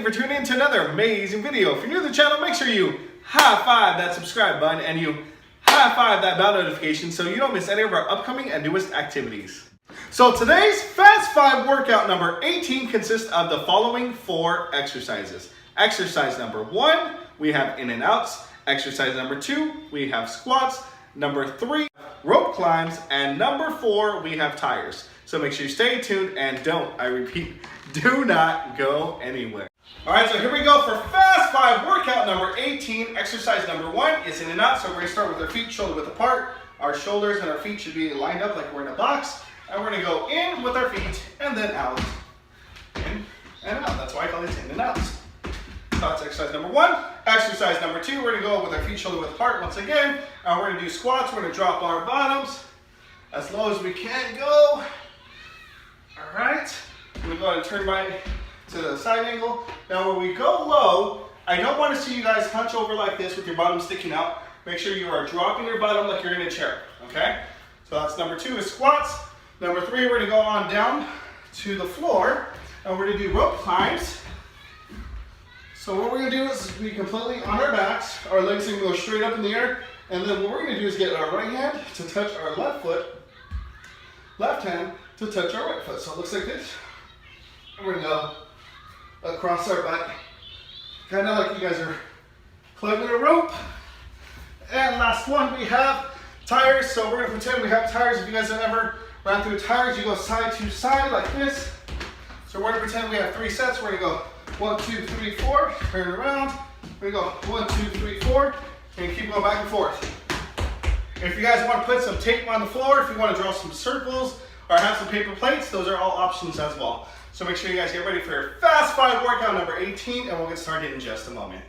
for tuning in to another amazing video. If you're new to the channel, make sure you high five that subscribe button and you high five that bell notification so you don't miss any of our upcoming and newest activities. So today's Fast 5 workout number 18 consists of the following 4 exercises. Exercise number 1, we have in and outs. Exercise number 2, we have squats. Number 3, rope climbs. And number 4, we have tires. So make sure you stay tuned and I repeat, do not go anywhere. All right, so here we go for Fast 5 workout number 18. Exercise number 1 is in and out. So we're gonna start with our feet shoulder width apart. Our shoulders and our feet should be lined up like we're in a box. And we're gonna go in with our feet and then out. In and out. That's why I call it in and out. So that's exercise number 1. Exercise number 2, we're gonna go with our feet shoulder width apart once again. And we're gonna do squats. We're gonna drop our bottoms as low as we can go. All right. I'm gonna go ahead and turn to the side angle. Now when we go low, I don't want to see you guys hunch over like this with your bottom sticking out. Make sure you are dropping your bottom like you're in a chair, okay? So that's number 2 is squats. Number 3, we're gonna go on down to the floor and we're gonna do rope climbs. So what we're gonna do is be completely on our backs. Our legs are gonna go straight up in the air. And then what we're gonna do is get our right hand to touch our left foot, left hand to touch our right foot. So it looks like this. And we're gonna go across our back, kind of like you guys are climbing a rope. And last one, we have tires. So we're gonna pretend we have tires. If you guys have ever ran through tires, you go side to side like this. So we're gonna pretend we have 3 sets. We're gonna go 1, 2, 3, 4, turn around. We're gonna go 1, 2, 3, 4, and keep going back and forth. If you guys want to put some tape on the floor, if you want to draw some circles or have some paper plates, those are all options as well. So make sure you guys get ready for your Fast 5 workout number 18, and we'll get started in just a moment.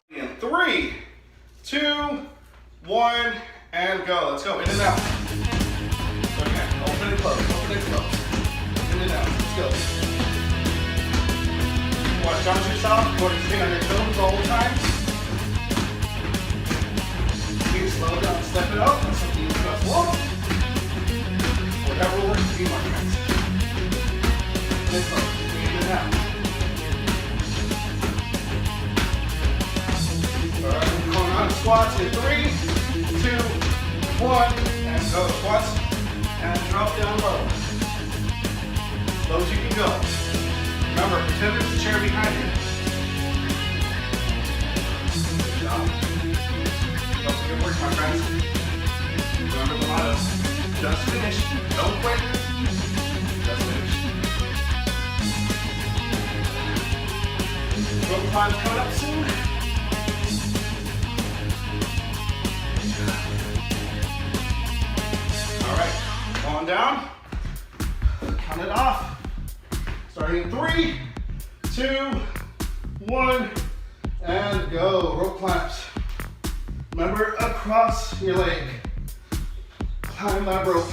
In 3, 2, 1, and go. Let's go. In and out. Okay. Open and close. Open and close. In and out. Let's go. You want to jump yourself? You want to stay on your toes the whole time? You can slow down, step it up. That's something you can walk. Whatever works for you, my friends. Let's go. In and out. Alright, we're going on to squats in 3, 2, 1, and go. Squats and drop down low. As low as you can go. Remember, pretend there's a chair behind you. Good job. That's good work, my friends. Remember the motto. Just finish. Don't quit. Just finish. Rope climbs coming up soon. Alright, on down. Count it off. Starting in 3, 2, 1, and go. Rope climbs. Remember, across your leg. Climb that rope.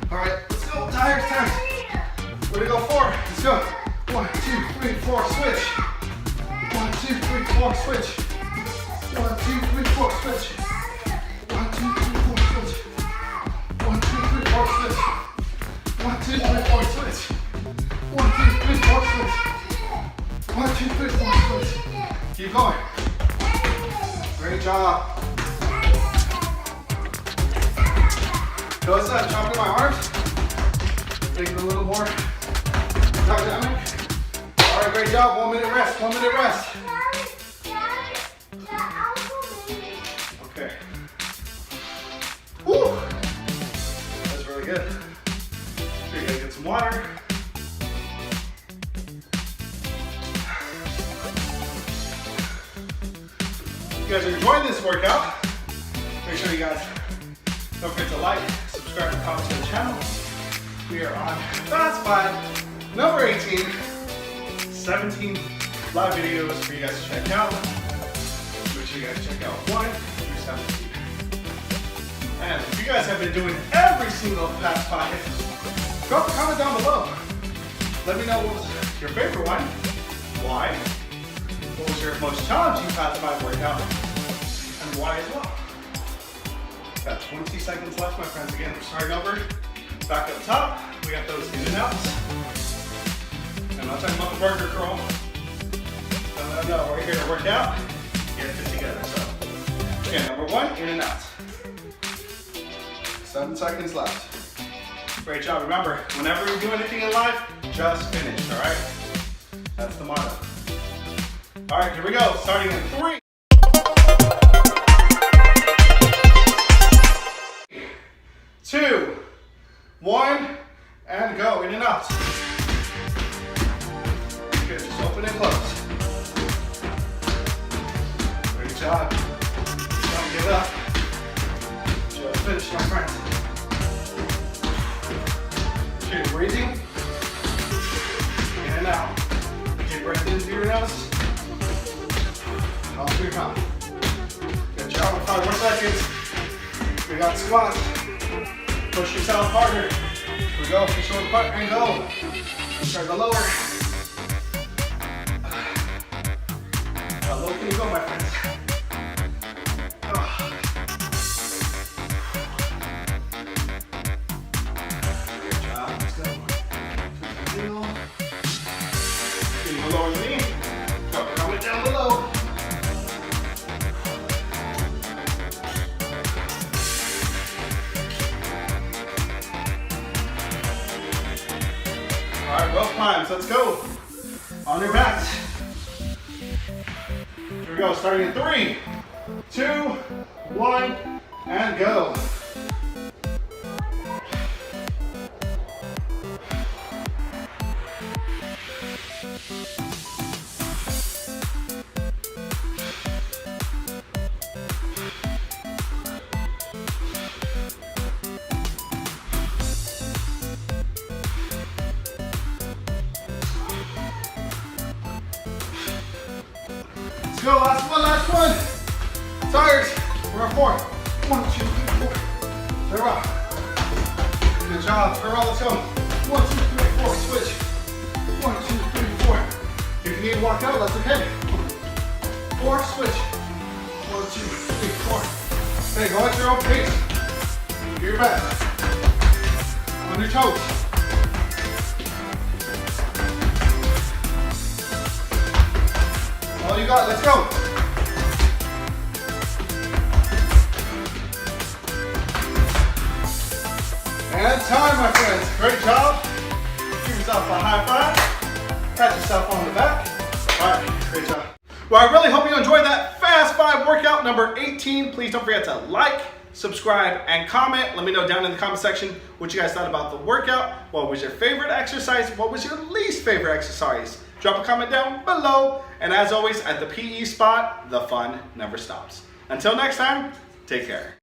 All right, let's go. Tires. We're gonna go 4. Let's go. 1, 2, 3, 4. Switch. 1, 2, 3, 4. Switch. 1, 2, 3, 4. Switch. 1, 2, 3, 4. Switch. 1, 2, 3, 4. Switch. 1, 2, 3, 4. Switch. 1, 2, 3, 4. Switch. 1, 2, 3, 4. Switch. Keep going. Great job. Notice that I'm chopping my arms. Make it a little more dynamic. All right, great job. 1 minute rest. 1 minute rest. Okay. Woo! That's really good. Here, you gotta get some water. If you guys are enjoying this workout, make sure you guys don't forget to like, subscribe, and comment to the channel. We are on Fast 5, number 18, 17 live videos for you guys to check out. Make sure you guys check out 1 through 17. you guys have been doing every single past 5. Drop a comment down below. Let me know what was your favorite one, why, what was your most challenging past 5 workout, and why as well. Got 20 seconds left, my friends. Again, we're starting over. Back up top, we got those in and outs. And I'm not talking about the burger curl. No, we're here to work out, get it together. So, again, number 1, in and out. 7 seconds left. Great job. Remember, whenever you do anything in life, just finish, all right? That's the motto. All right, here we go. Starting in 3, 2, 1, and go. In and out. Good. Just open and close. Great job. Don't give up. Just finish, my friends. Keep breathing. In and out. Deep breath in through your nose. Out through your mouth. Good job. 5 more seconds. We got squats. Push yourself harder. Here we go. Push your butt and go. Start the lower. How low can you go, my friends? Good job. Let's go. Can you go lower than me? Drop your helmet down below. All right, both times. Let's go. On your backs. Here we go. Starting in 3, 2, 1, and go. Let's go, last one. Tired. We're on 4. 1, 2, 3, 4. Turn around. Good job. Turn around, let's go. 1, 2, 3, 4. Switch. 1, 2, 3, 4. If you need to walk out, that's okay. 4, switch. 1, 2, 3, 4. Okay, go at your own pace. Do your best. On your toes. All you got, let's go. And time, my friends. Great job. Give yourself a high five. Pat yourself on the back. All right, great job. Well, I really hope you enjoyed that Fast 5 workout number 18. Please don't forget to like, subscribe, and comment. Let me know down in the comment section what you guys thought about the workout. What was your favorite exercise? What was your least favorite exercise? Drop a comment down below. And as always, at the PE spot, the fun never stops. Until next time, take care.